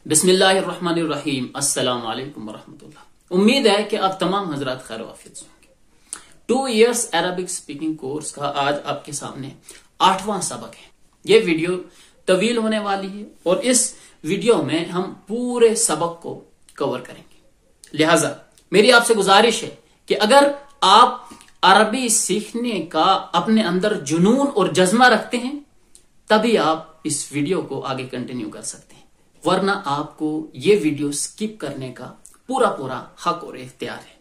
بسم اللہ الرحمن الرحیم۔ السلام علیکم ورحمۃ اللہ۔ امید ہے کہ آپ تمام حضرات خیر و عافیت سے ہوں گے۔ 2 years عربک اسپیکنگ کورس کا آج آپ کے سامنے 8واں سبق ہے۔ یہ ویڈیو طویل ہونے والی ہے اور اس ویڈیو میں ہم پورے سبق کو کور کریں گے، لہذا میری آپ سے گزارش ہے کہ اگر آپ عربی سیکھنے کا اپنے اندر جنون اور جذبہ رکھتے ہیں تبھی آپ اس ویڈیو کو آگے کنٹینیو کر سکتے ہیں، ورنہ آپ کو یہ ویڈیو سکپ کرنے کا پورا حق اور اختیار ہے۔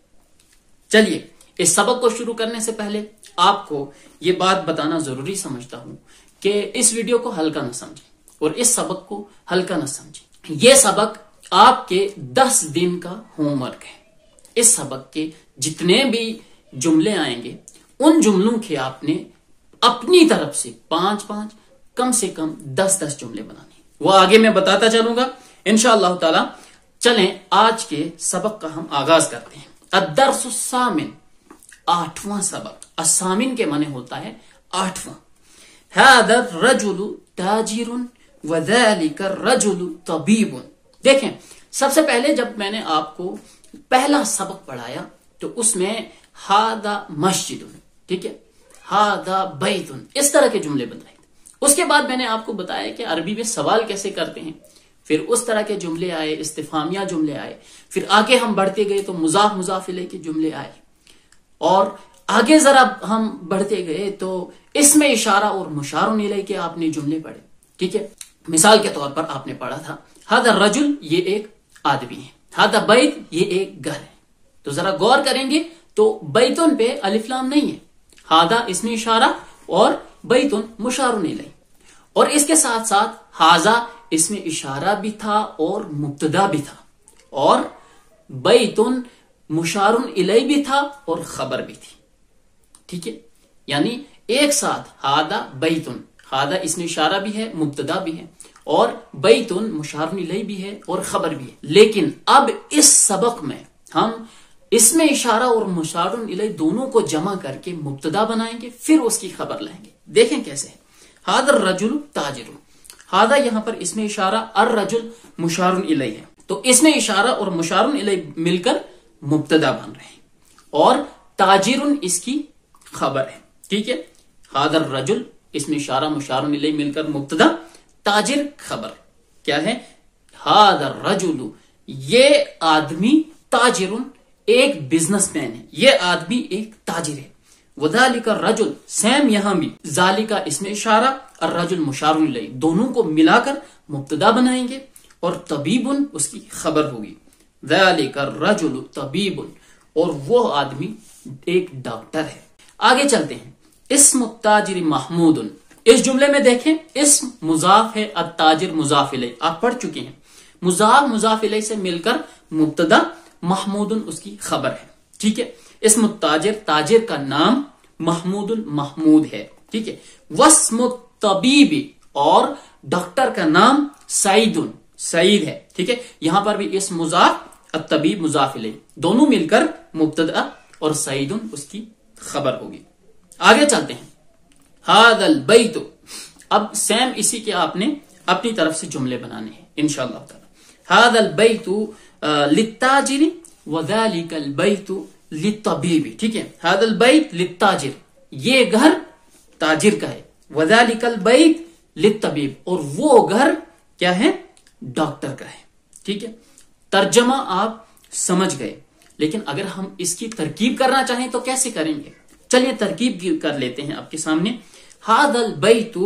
چلیے اس سبق کو شروع کرنے سے پہلے آپ کو یہ بات بتانا ضروری سمجھتا ہوں کہ اس ویڈیو کو ہلکا نہ سمجھیں اور اس سبق کو ہلکا نہ سمجھیں۔ یہ سبق آپ کے 10 دن کا ہوم ورک ہے۔ اس سبق کے جتنے بھی جملے آئیں گے ان جملوں کے آپ نے اپنی طرف سے 5 کم سے کم 10 جملے بنانے، وہ آگے میں بتاتا چلوں گا انشاءاللہ تعالی۔ چلیں آج کے سبق کا ہم آغاز کرتے ہیں۔ الدرس الثامن، 8واں سبق۔ الثامن کے معنی ہوتا ہے 8واں۔ هذا الرجل تاجر وذلك الرجل طبيب۔ دیکھیں سب سے پہلے جب میں نے آپ کو پہلا سبق پڑھایا تو اس میں هذا مسجد، ٹھیک ہے، هذا بیت، اس طرح کے جملے بتائے۔ اس کے بعد میں نے آپ کو بتایا کہ عربی میں سوال کیسے کرتے ہیں، پھر اس طرح کے جملے آئے، استفہامیہ جملے آئے، پھر آگے ہم بڑھتے گئے تو مضاف الیہ کے جملے آئے، اور آگے ذرا ہم بڑھتے گئے تو اسم اشارہ اور مشار الیہ کے آپ نے جملے پڑھے، ٹھیک ہے۔ مثال کے طور پر آپ نے پڑھا تھا ھذا الرجل، یہ ایک آدمی ہے، ھذا بیت، یہ ایک گھر ہے۔ تو ذرا غور کریں گے تو بیتن پہ الف لام نہیں ہے، ھذا اسم اشارہ اور بیتن مشار الیہ، اور اس کے ساتھ ساتھ ھذا اسم اشارہ بھی تھا اور مبتدا بھی تھا، اور بیتن مشار الیہ بھی تھا اور خبر بھی تھی، ٹھیک ہے۔ یعنی ایک ساتھ ھذا بیتن، ھذا اسم اشارہ بھی ہے، مبتدا بھی ہے، اور بیتن مشار الیہ بھی ہے اور خبر بھی ہے۔ لیکن اب اس سبق میں ہم اسم اشارہ اور مشار الیہ دونوں کو جمع کر کے مبتدا بنائیں گے، پھر اس کی خبر لائیں گے۔ دیکھیں کیسے ہے۔ ھذا الرجل تاجر، ھذا یہاں پر اسم اشارہ، الرجل مشار الیہ ہے، تو اسم اشارہ اور مشار الیہ مل کر مبتدا بن رہے ہیں، اور تاجر اس کی خبر ہے، ٹھیک ہے۔ ھذا الرجل اسم اشارہ مشار الیہ مل کر مبتدا، تاجر خبر کیا ہے، ھذا الرجل، یہ آدمی، تاجر ایک بزنس مین ہے، یہ آدمی ایک تاجر ہے۔ وذالک الرجل، سیم یہاں بھی ذالک اسم اشارہ، الرجل مشار الیہ، دونوں کو ملا کر مبتدا بنائیں گے، اور طبیب اس کی خبر ہوگی۔ ذالک الرجل طبیب، اور وہ آدمی ایک ڈاکٹر ہے۔ آگے چلتے ہیں۔ اسم التاجر محمود، اس جملے میں دیکھیں اسم مضاف ہے، التاجر مضاف الیہ، آپ پڑھ چکے ہیں۔ مضاف الیہ سے مل کر مبتدا، محمود اس کی خبر ہے، ٹھیک ہے۔ اسم التاجر، تاجر کا نام، محمود محمود ہے، ٹھیک ہے۔ واسم الطبیب، اور ڈاکٹر کا نام سعید، سعید ہے، ٹھیک ہے۔ یہاں پر بھی اسم مضاف، الطبیب مضاف الیہ، دونوں مل کر مبتدا اور سعید اس کی خبر ہوگی۔ آگے چلتے ہیں۔ ھذا البیت، اب سیم اسی کے آپ نے اپنی طرف سے جملے بنانے ہیں انشاءاللہ تعالی۔ ھذا البیت للتاجر وذلك البیت للطبیب، ٹھیک ہے۔ ھذا البیت للتاجر، یہ گھر تاجر کا ہے، وذلك البیت للطبیب، اور وہ گھر کیا ہے، ڈاکٹر کا ہے، ٹھیک ہے۔ ترجمہ آپ سمجھ گئے، لیکن اگر ہم اس کی ترکیب کرنا چاہیں تو کیسے کریں گے؟ چلیے ترکیب کر لیتے ہیں آپ کے سامنے۔ ھذا البیت،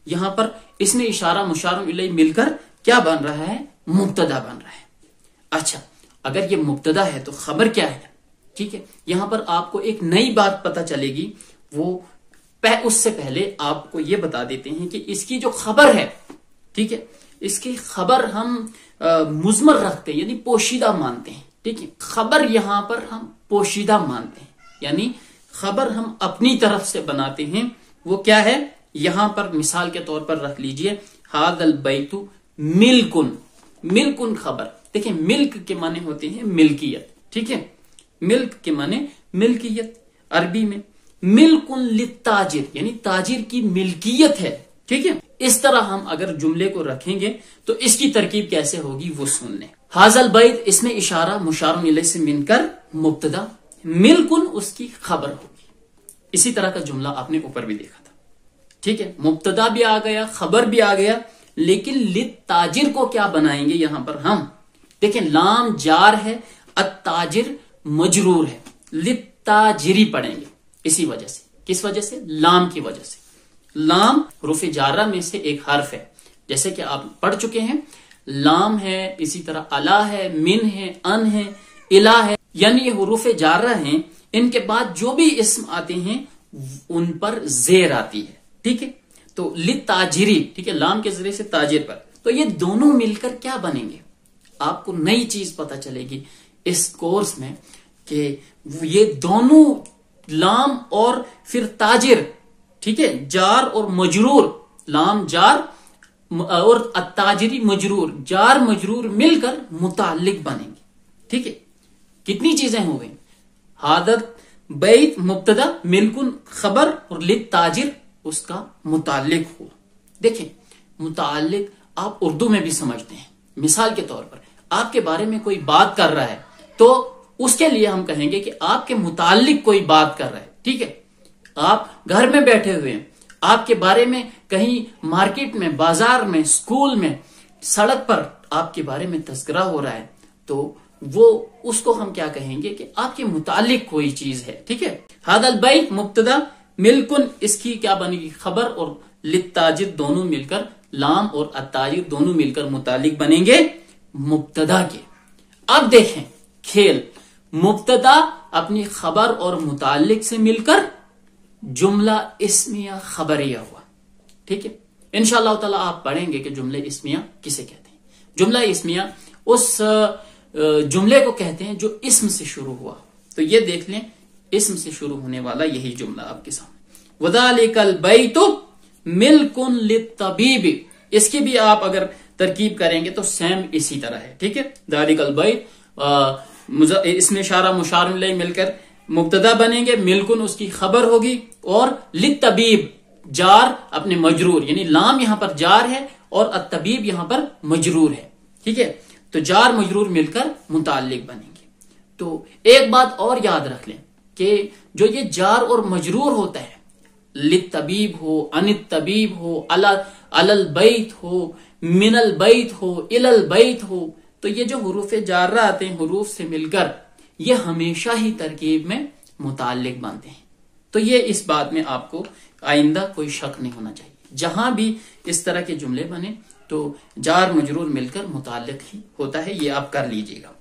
یہاں پر اسم اشارہ مشار الیہ مل کر کیا بن رہا ہے، مبتدا بن رہا ہے۔ اچھا اگر یہ مبتدا ہے تو خبر کیا ہے، ٹھیک ہے۔ یہاں پر آپ کو ایک نئی بات پتہ چلے گی، وہ اس سے پہلے آپ کو یہ بتا دیتے ہیں کہ اس کی جو خبر ہے، ٹھیک ہے، اس کی خبر ہم مضمر رکھتے ہیں، یعنی پوشیدہ مانتے ہیں، ٹھیک ہے۔ خبر یہاں پر ہم پوشیدہ مانتے ہیں، یعنی خبر ہم اپنی طرف سے بناتے ہیں۔ وہ کیا ہے، یہاں پر مثال کے طور پر رکھ لیجئے ھذا البیت ملکن، ملکن خبر۔ دیکھیں ملک کے معنی ہوتے ہیں ملکیت، ٹھیک ہے۔ ملک کے معنی ملکیت، عربی میں ملکن للتاجر، یعنی تاجر کی ملکیت ہے، ٹھیک ہے، اس طرح ہم اگر جملے کو رکھیں گے تو اس کی ترکیب کیسے ہوگی وہ سن لیں. حاضل بیت اس میں اشارہ مشار الیہ سے من کر مبتدا، ملکن اس کی خبر ہوگی. اسی طرح کا جملہ آپ نے اوپر بھی دیکھا تھا. ٹھیک ہے، مبتدا بھی آ گیا، خبر بھی آ گیا، لیکن للتاجر کو کیا بنائیں گے یہاں پر ہم؟ دیکھیں لام جار ہے، التاجر مجرور ہے، للتاجری پڑھیں گے اسی وجہ سے. کس وجہ سے؟ لام کی وجہ سے. لام حروف جارہ میں سے ایک حرف ہے، جیسے کہ آپ پڑھ چکے ہیں. لام ہے، اسی طرح الا ہے، من ہے، ان ہے، الہ ہے، یعنی یہ حروف جارہ ہیں. ان کے بعد جو بھی اسم آتے ہیں ان پر زیر آتی ہے. ٹھیک ہے، تو للتاجری، ٹھیک ہے، لام کے ذریعے سے تاجر پر. تو یہ دونوں مل کر کیا بنیں گے؟ آپ کو نئی چیز پتا چلے گی اس کورس میں کہ یہ دونوں لام اور پھر تاجر، ٹھیک ہے، جار اور مجرور، لام جار اور التاجری مجرور، جار مجرور مل کر متعلق بنیں گے. ٹھیک ہے، کتنی چیزیں ہو گئیں؟ حاضل بیت مبتدا، ملکن خبر، اور للتاجر اس کا متعلق ہوا. دیکھیں متعلق آپ اردو میں بھی سمجھتے ہیں. مثال کے طور پر آپ کے بارے میں کوئی بات کر رہا ہے تو اس کے لیے ہم کہیں گے کہ آپ کے متعلق کوئی بات کر رہا ہے. ٹھیک ہے، آپ گھر میں بیٹھے ہوئے ہیں، آپ کے بارے میں کہیں مارکیٹ میں، بازار میں، سکول میں، سڑک پر آپ کے بارے میں تذکرہ ہو رہا ہے تو وہ اس کو ہم کیا کہیں گے کہ آپ کے متعلق کوئی چیز ہے. ٹھیک ہے، حاضل بیت مبتدا، ملکن اس کی کیا بنے گی؟ خبر، اور للتاجر دونوں مل کر، لام اور التاجر دونوں مل کر متعلق بنیں گے مبتدا کے. اب دیکھیں کھیل، مبتدا اپنی خبر اور متعلق سے مل کر جملہ اسمیہ خبریہ ہوا. ٹھیک ہے، انشاءاللہ تعالی آپ پڑھیں گے کہ جملے اسمیہ کسے کہتے ہیں. جملہ اسمیہ اس جملے کو کہتے ہیں جو اسم سے شروع ہوا. تو یہ دیکھ لیں، اسم سے شروع ہونے والا یہی جملہ آپ کے سامنے. وَذَلِكَ الْبَيْتُ مِلْكٌ لِلطَّبِيبِ، اس کی بھی آپ اگر ترکیب کریں گے تو سیم اسی طرح ہے. ٹھیک ہے، ذَلِكَ الْبَيْتُ اس میں اشارہ مشار الیہ مل کر مبتدا بنیں گے، ملکن اس کی خبر ہوگی، اور للطبیب جار اپنے مجرور، یعنی لام یہاں پر جار ہے اور الطبیب یہاں پر مجرور ہے. ٹھیک ہے، تو جار مجرور مل کر متعلق بنیں گے. تو ایک بات اور یاد رکھ لیں کہ جو یہ جار اور مجرور ہوتا ہے، للطبیب ہو، ان الطبیب ہو، علی البیت ہو، من البیت ہو، الی البیت ہو، تو یہ جو حروف جارہ آتے ہیں حروف سے مل کر یہ ہمیشہ ہی ترکیب میں متعلق بنتے ہیں. تو یہ اس بات میں آپ کو آئندہ کوئی شک نہیں ہونا چاہیے. جہاں بھی اس طرح کے جملے بنے تو جار مجرور مل کر متعلق ہی ہوتا ہے، یہ آپ کر لیجئے گا.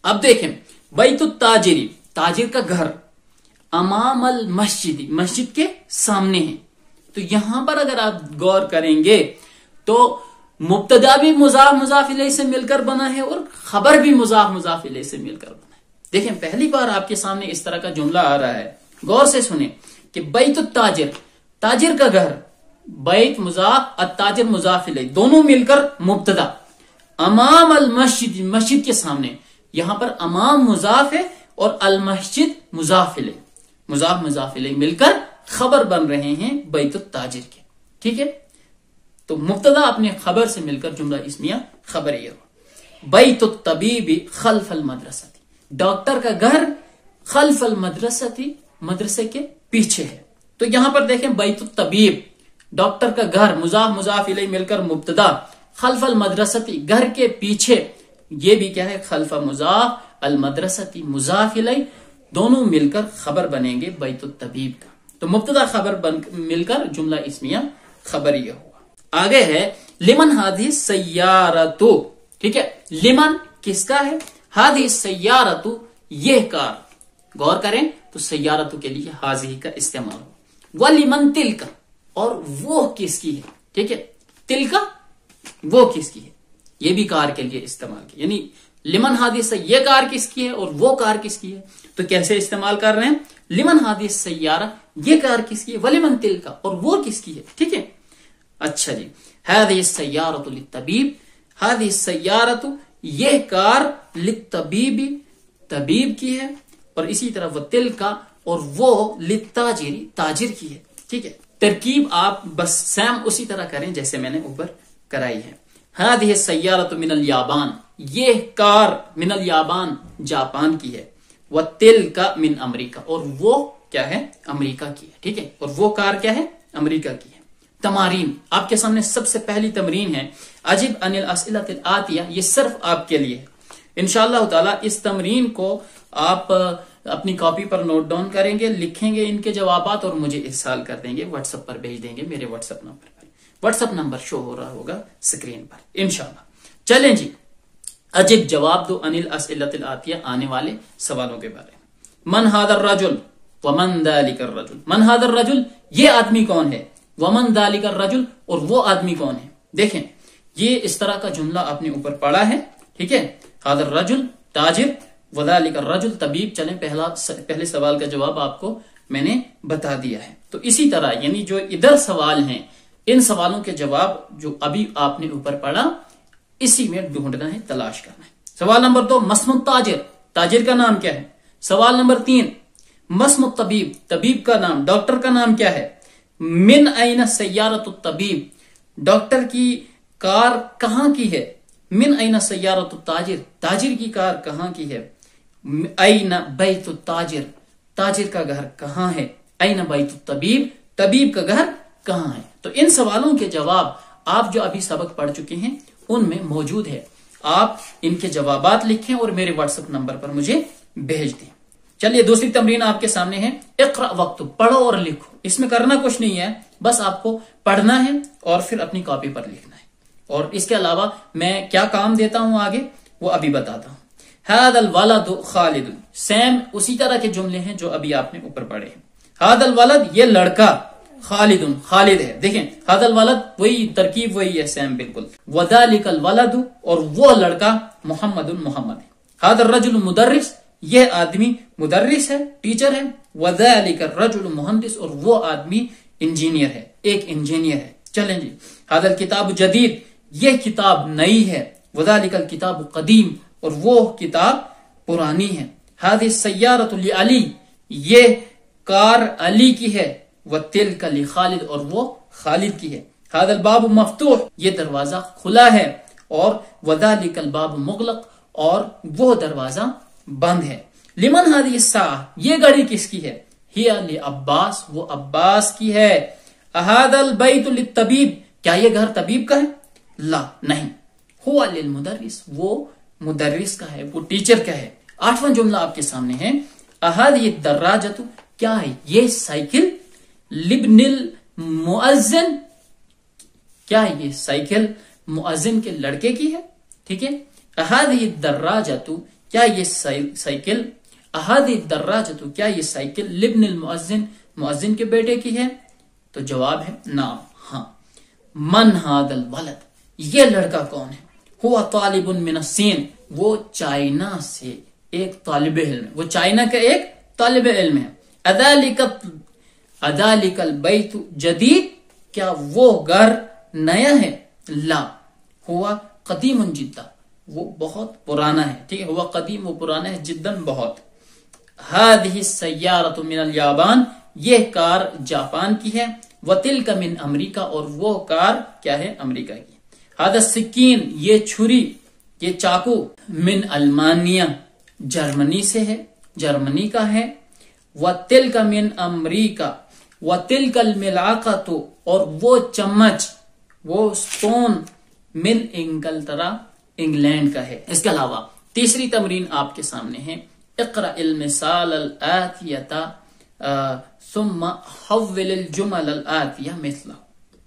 اب دیکھیں بیت التاجری، تاجر کا گھر، امام المسجد، مسجد کے سامنے ہے. تو یہاں پر اگر آپ غور کریں گے تو مبتدا بھی مضاف مضاف الیہ سے مل کر بنا ہے اور خبر بھی مضاف مضاف الیہ سے مل کر بنا ہے. دیکھیں پہلی بار آپ کے سامنے اس طرح کا جملہ آ رہا ہے. غور سے سنیں کہ بیت التاجر، تاجر کا گھر، بیت مضاف، التاجر مضاف الیہ، دونوں مل کر مبتدا، امام المسجد، مسجد کے سامنے، یہاں پر امام مضاف ہے اور المسجد مضاف الیہ، مضاف مضاف الیہ مل کر خبر بن رہے ہیں بیت التاجر کے. ٹھیک ہے، تو مبتدا اپنے خبر سے مل کر جملہ اسمیہ خبریہ ہو. بیت الطبیب خلف المدرسہ، ڈاکٹر کا گھر خلف المدرسہ، مدرسے کے پیچھے ہے. تو یہاں پر دیکھیں بیت الطبیب، ڈاکٹر کا گھر، مضاف مضاف الیہ مل کر مبتدا، خلف المدرسہ گھر کے پیچھے، یہ بھی کیا ہے؟ خلف مضاف، المدرسہ مضاف الیہ، دونوں مل کر خبر بنیں گے بیت الطبیب کا. تو مبتدا خبر مل کر جملہ اسمیہ خبریہ ہوا. آگے ہے لمن ہادی سیارتو. ٹھیک ہے، لمن کس کا ہے؟ ہادی سیارتو یہ کار. غور کریں تو سیارتو کے لیے حاضی کا استعمال ہو. ولمن تلکا، اور وہ کس کی ہے؟ ٹھیک ہے، تلکا وہ کس کی ہے، یہ بھی کار کے لیے استعمال کیا. یعنی لمن ہادی سے یہ کار کس کی ہے اور وہ کار کس کی ہے. تو کیسے استعمال کر رہے ہیں؟ لمن ہادی سیارہ، یہ کار کس کی ہے، ولمن تلکا، اور وہ کس کی ہے. ٹھیک ہے، اچھا جی. ہذه السیارۃ للطبیب، ہذه السیارۃ یہ کار للطبیب طبیب کی ہے، اور اسی طرح وہ تلکا اور وہ للتاجر تاجر کی ہے. ٹھیک ہے، ترکیب آپ بس سیم اسی طرح کریں جیسے میں نے اوپر کرائی ہے. هذه السيارة من اليابان، یہ کار من الیابان جاپان کی ہے. وتلك من امریکہ، اور وہ کیا ہے؟ امریکہ کی ہے. ٹھیک ہے، اور وہ کار کیا ہے؟ امریکہ کی ہے. تمارین آپ کے سامنے سب سے پہلی تمرین ہے اجب عن الاسئلۃ الآتیہ، یہ صرف آپ کے لیے ہے. انشاءاللہ تعالی اس تمرین کو آپ اپنی کاپی پر نوٹ ڈاؤن کریں گے، لکھیں گے ان کے جوابات اور مجھے ارسال کر دیں گے، واٹس ایپ پر بھیج دیں گے میرے واٹس ایپ نمبر پر. واٹس ایپ نمبر شو ہو رہا ہوگا اسکرین پر انشاءاللہ. چلیں جی، عجب جواب دو عن الاسئلۃ الآتیہ، آنے والے سوالوں کے بارے میں. من ھذا الرجل ومن ذلک الرجل، من ھذا الرجل یہ آدمی کون ہے، ومن ذلک الرجل اور وہ آدمی کون ہے. دیکھیں یہ اس طرح کا جملہ آپ نے اوپر پڑھا ہے. ٹھیک ہے، ھذا الرجل تاجر وذلک الرجل طبیب. چلیں پہلے سوال کا جواب آپ کو میں نے بتا دیا ہے. تو اسی طرح یعنی جو ادھر سوال ہیں ان سوالوں کے جواب جو ابھی آپ نے اوپر پڑھا اسی میں ڈھونڈنا ہے، تلاش کرنا ہے. سوال نمبر 2 مسم التاجر، تاجر کا نام کیا ہے. سوال نمبر 3 مسم الطبیب، طبیب کا نام، ڈاکٹر کا نام کیا ہے. من این سیارۃ الطبیب، ڈاکٹر کی کار کہاں کی ہے. من این سیارۃ التاجر، تاجر کی کار کہاں کی ہے. این بیت التاجر، تاجر کا گھر کہاں ہے. این بیت الطبیب، طبیب کا گھر کہاں ہے. تو ان سوالوں کے جواب آپ جو ابھی سبق پڑھ چکے ہیں ان میں موجود ہے. آپ ان کے جوابات لکھیں اور میرے واٹس ایپ نمبر پر مجھے بھیج دیں. چلیے دوسری تمرین آپ کے سامنے ہے اقرأ وقت، پڑھو اور لکھو. اس میں کرنا کچھ نہیں ہے، بس آپ کو پڑھنا ہے اور پھر اپنی کاپی پر لکھنا ہے. اور اس کے علاوہ میں کیا کام دیتا ہوں آگے وہ ابھی بتاتا ہوں. ھذا الولد خالد، سیم اسی طرح کے جملے ہیں جو ابھی آپ نے اوپر پڑھے ہیں. ھذا الولد یہ لڑکا، خالد خالد ہے. دیکھیں ھذا الولد وہی ترکیب وہی ہے سیم بالکل. وذالک الولد اور وہ لڑکا محمد محمد ہے. ھذا الرجل مدرس، یہ آدمی مدرس ہے، ٹیچر ہے. وذالک الرجل مہندس اور وہ آدمی انجینئر ہے، ایک انجینئر ہے. چلیں جی. ھذا الکتاب جدید، یہ کتاب نئی ہے. وذالک الکتاب قدیم اور وہ کتاب پرانی ہے. ھذہ السیارۃ لعلی، یہ کار علی کی ہے. وتلک لخالد اور وہ خالد کی ہے. ھذا الباب مفتوح، یہ دروازہ کھلا ہے. اور وذالک الباب مغلق اور وہ دروازہ بند ہے. لمن ھذہ الساعۃ، یہ گھڑی کس کی ہے. ہی لعباس، وہ عباس کی ہے. ھذا البیت للطبیب، کیا یہ گھر طبیب کا ہے. لا نہیں. ہوا للمدرس، وہ مدرس کا ہے، وہ ٹیچر کا ہے. 8واں جملہ آپ کے سامنے ہے ھذہ الدراجۃ، کیا ہے یہ سائیکل. لابن المؤذن، کیا ہے یہ سائیکل مؤذن کے لڑکے کی ہے. ٹھیک ہے. ھذہ الدراجۃ، کیا یہ سائیکل. ھذہ الدراجۃ، کیا یہ سائیکل لابن المؤذن، مؤذن کے بیٹے کی ہے. تو جواب ہے نعم، ہاں. من ھذا الولد، یہ لڑکا کون ہے. ہوا طالب من الصین، وہ چائنا سے ایک طالب علم ہے، وہ چائنا کا ایک طالب علم ہے. اذالک البیت جدید، کیا وہ گھر نیا ہے. لا. ہوا قدیم جدا، وہ بہت پرانا ہے. ٹھیک ہے، ہوا قدیم، وہ پرانا ہے. جدن بہت. ھذہ السیارۃ من الیابان، یہ کار جاپان کی ہے. وتلک من امریکہ اور وہ کار کیا ہے، امریکہ کی. ھذا السکین، یہ چھری، یہ چاقو. من المانیہ، جرمنی سے ہے، جرمنی کا ہے. وتلک من امریکہ. وتلک الملعقۃ اور وہ چمچ، وہ سپون. من انگلترا، انگلینڈ کا ہے. اس کے علاوہ تیسری تمرین آپ کے سامنے ہے اقرأ المثال الآتیۃ ثم حول الجمل الآتیہ مثلہ.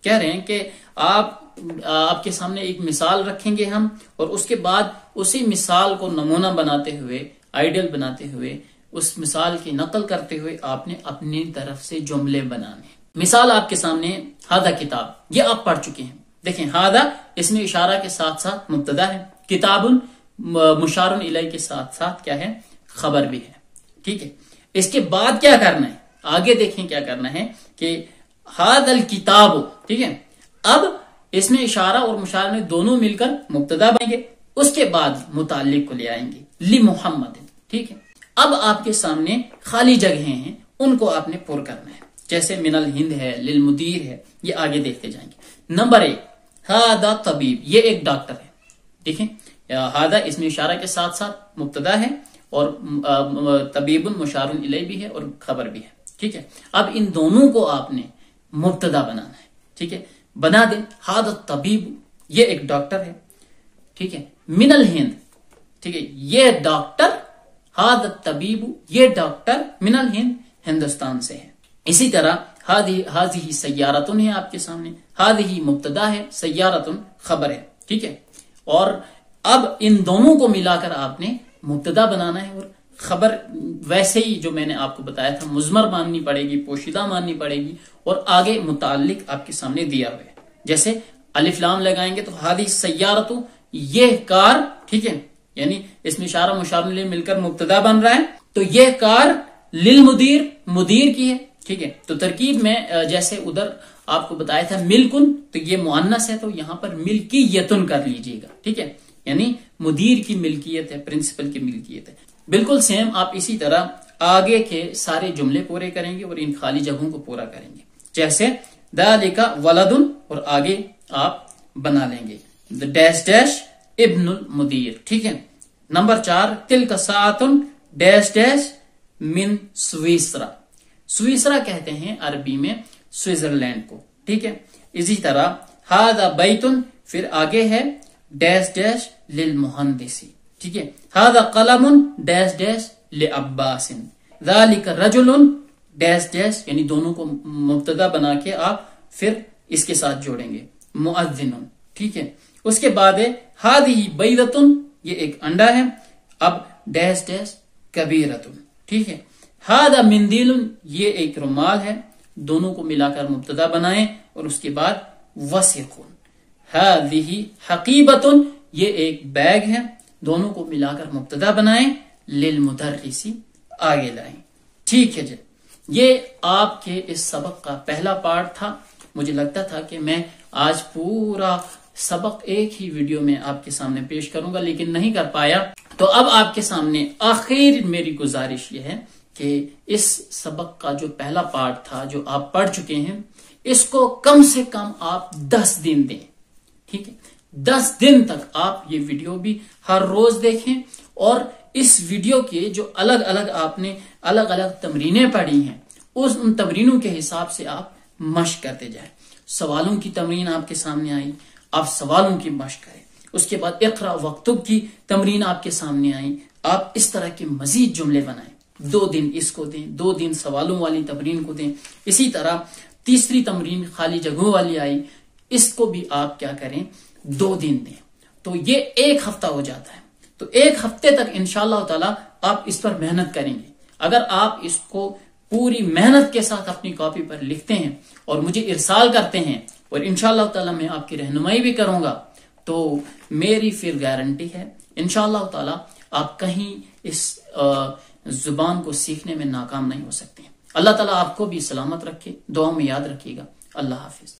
کہہ رہے ہیں کہ آپ کے سامنے ایک مثال رکھیں گے ہم، اور اس کے بعد اسی مثال کو نمونہ بناتے ہوئے، آئیڈیل بناتے ہوئے، اس مثال کی نقل کرتے ہوئے آپ نے اپنی طرف سے جملے بنانے. مثال آپ کے سامنے ھذا کتاب، یہ آپ پڑھ چکے ہیں. دیکھیں ھذا اس میں اشارہ کے ساتھ ساتھ مبتدا ہے. کتاب مشار الیہ کے ساتھ ساتھ کیا ہے، خبر بھی ہے. ٹھیک ہے. اس کے بعد کیا کرنا ہے، آگے دیکھیں کیا کرنا ہے کہ ھذا الکتاب. ٹھیک ہے. اب اس میں اشارہ اور مشار میں دونوں مل کر مبتدا بنیں گے. اس کے بعد متعلق کو لے آئیں گے لمحمد. ٹھیک ہے. اب آپ کے سامنے خالی جگہیں ہیں، ان کو آپ نے پر کرنا ہے. جیسے من الہند ہے، للمدیر ہے، یہ آگے دیکھتے جائیں گے۔ نمبر 1 ہادا طبیب، یہ ایک ڈاکٹر ہے۔ دیکھیں ہادا اس میں اشارہ کے ساتھ ساتھ مبتدا ہے اور طبیب مشار الیہ بھی ہے اور خبر بھی ہے، ٹھیک ہے۔ اب ان دونوں کو آپ نے مبتدا بنانا ہے، ٹھیک ہے۔ بنا دیں ہادا طبیب، یہ ایک ڈاکٹر ہے، ٹھیک ہے، من الہند، ٹھیک ہے، یہ ڈاکٹر ہادا طبیب، یہ ڈاکٹر من الہند، ہندوستان سے ہے۔ اسی طرح ہاذہ سیارتن ہے آپ کے سامنے، ہاذہ مبتدا ہے، سیارتن خبر ہے، ٹھیک ہے۔ اور اب ان دونوں کو ملا کر آپ نے مبتدا بنانا ہے، اور خبر ویسے ہی جو میں نے آپ کو بتایا تھا مضمر ماننی پڑے گی، پوشیدہ ماننی پڑے گی، اور آگے متعلق آپ کے سامنے دیا ہوا ہے۔ جیسے الف لام لگائیں گے تو ہاذہ سیارت، یہ کار، ٹھیک ہے، یعنی اس میں اشارہ مشار الیہ مل کر مبتدا بن رہا ہے، تو یہ کار للمدیر، مدیر کی ہے، ٹھیک ہے۔ تو ترکیب میں جیسے ادھر آپ کو بتایا تھا ملکن، تو یہ مؤنث ہے تو یہاں پر ملکیتن کر لیجئے گا، ٹھیک ہے، یعنی مدیر کی ملکیت ہے، پرنسپل کی ملکیت ہے۔ بالکل سیم آپ اسی طرح آگے کے سارے جملے پورے کریں گے اور ان خالی جگہوں کو پورا کریں گے، جیسے ذالک ولدن، اور آگے آپ بنا لیں گے ڈیش ڈیش ابن المدیر، ٹھیک ہے۔ نمبر 4 تلک ساعتن ڈیش ڈیش من سویسرا، سویسرا کہتے ہیں عربی میں سوئٹزرلینڈ کو، ٹھیک ہے۔ اسی طرح ہاذا بیتن، پھر آگے ہے ڈیش ڈیش للمہندسی، ٹھیک ہے۔ ہاذا قلم ڈیش ڈیش لعباس، ذالک رجل ڈیش ڈیش، یعنی دونوں کو مبتدا بنا کے آپ پھر اس کے ساتھ جوڑیں گے مؤذن، ٹھیک ہے۔ اس کے بعد ہے ہاذہ بیضۃ، یہ ایک انڈا ہے، اب ڈیش ڈیش کبیرۃ، ٹھیک ہے۔ ہاذا مندیل، یہ ایک رومال ہے، دونوں کو ملا کر مبتدا بنائیں، اور اس کے بعد وثق، ہاذہ حقیبۃ، یہ ایک بیگ ہے، دونوں کو ملا کر مبتدا بنائیں، للمدرس آگے لائیں، ٹھیک ہے جی۔ یہ آپ کے اس سبق کا پہلا پارٹ تھا۔ مجھے لگتا تھا کہ میں آج پورا سبق ایک ہی ویڈیو میں آپ کے سامنے پیش کروں گا، لیکن نہیں کر پایا، تو اب آپ کے سامنے آخر میری گزارش یہ ہے کہ اس سبق کا جو پہلا پارٹ تھا جو آپ پڑھ چکے ہیں، اس کو کم سے کم آپ 10 دن دیں، ٹھیک ہے۔ 10 دن تک آپ یہ ویڈیو بھی ہر روز دیکھیں، اور اس ویڈیو کے جو الگ الگ آپ نے الگ الگ تمرینیں پڑھی ہیں، ان تمرینوں کے حساب سے آپ مشق کرتے جائیں۔ سوالوں کی تمرین آپ کے سامنے آئی، آپ سوالوں کی مشق کریں۔ اس کے بعد اقرا واکتب کی تمرین آپ کے سامنے آئی، آپ اس طرح کے مزید جملے بنائیں۔ 2 دن اس کو دیں، 2 دن سوالوں والی تمرین کو دیں۔ اسی طرح تیسری تمرین خالی جگہوں والی آئی، اس کو بھی آپ کیا کریں، 2 دن دیں، تو یہ 1 ہفتہ ہو جاتا ہے۔ تو 1 ہفتے تک انشاءاللہ تعالی آپ اس پر محنت کریں گے۔ اگر آپ اس کو پوری محنت کے ساتھ اپنی کاپی پر لکھتے ہیں اور مجھے ارسال کرتے ہیں، اور انشاءاللہ تعالی میں آپ کی رہنمائی بھی کروں گا، تو میری پھر گارنٹی ہے انشاءاللہ تعالی آپ کہیں اس زبان کو سیکھنے میں ناکام نہیں ہو سکتے ہیں۔ اللہ تعالیٰ آپ کو بھی سلامت رکھے، دعا میں یاد رکھیے گا۔ اللہ حافظ۔